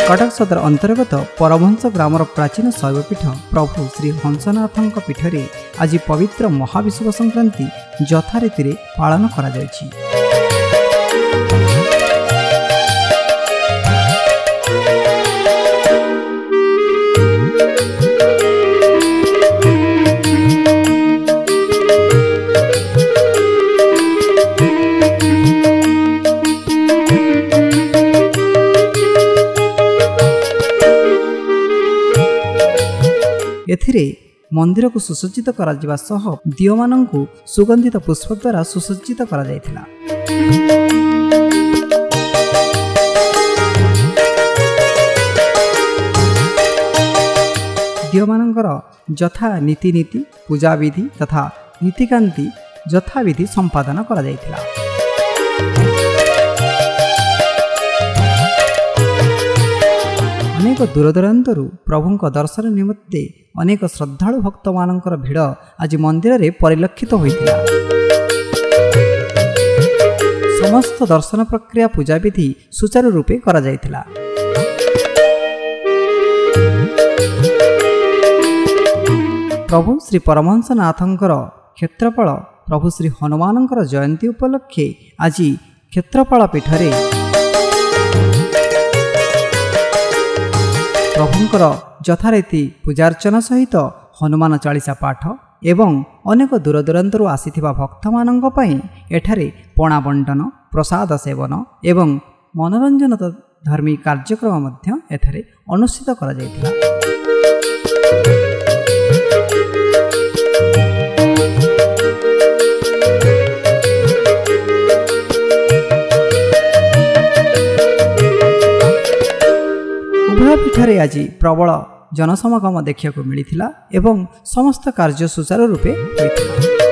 कटक सदर अंतर्गत परमहंस ग्रामर प्राचीन शैवपीठ प्रभु श्री हंसनाथों पीठरे आज पवित्र महाविषुव संक्रांति यथारीति पालन करा जायछि। एथिरे मंदिर को सुसज्जित करा जिबा सह दियो मानंकु सुगंधित पुष्प द्वारा सुसज्जित करा जायथिला। दियो मानंकर यथा नीति पूजा विधि तथा नीतिकांति यथा विधि संपादन करा जायथिला। अनेक दूरदूरांतरु प्रभुंक दर्शन निमित्ते अनेक श्रद्धालु भक्त मानकर भिड़ आज मंदिर में परिलक्षित होइतिला। समस्त दर्शन प्रक्रिया पूजा विधि सुचारू रूपे करा जायतिला। प्रभु श्री परमहंस नाथंकर क्षेत्रपाल प्रभु श्री हनुमानंकर जयंती उपलक्षे आज क्षेत्रपाल पीठरे प्रभुंकर यथारीति पूजार्चना सहित हनुमान चालीसा पाठ एवं अनेक दूरदूरांतरु आसीथिबा भक्त मानंक पई एठारे पणा बंटन प्रसाद सेवन एवं मनोरंजन धर्मी कार्यक्रम मध्य एठारे अनुष्ठित करा जायतिला। पीठरे आज प्रबल जनसमागम देखा मिलता एवं समस्त कार्य सुचारू रूपे होइतिला।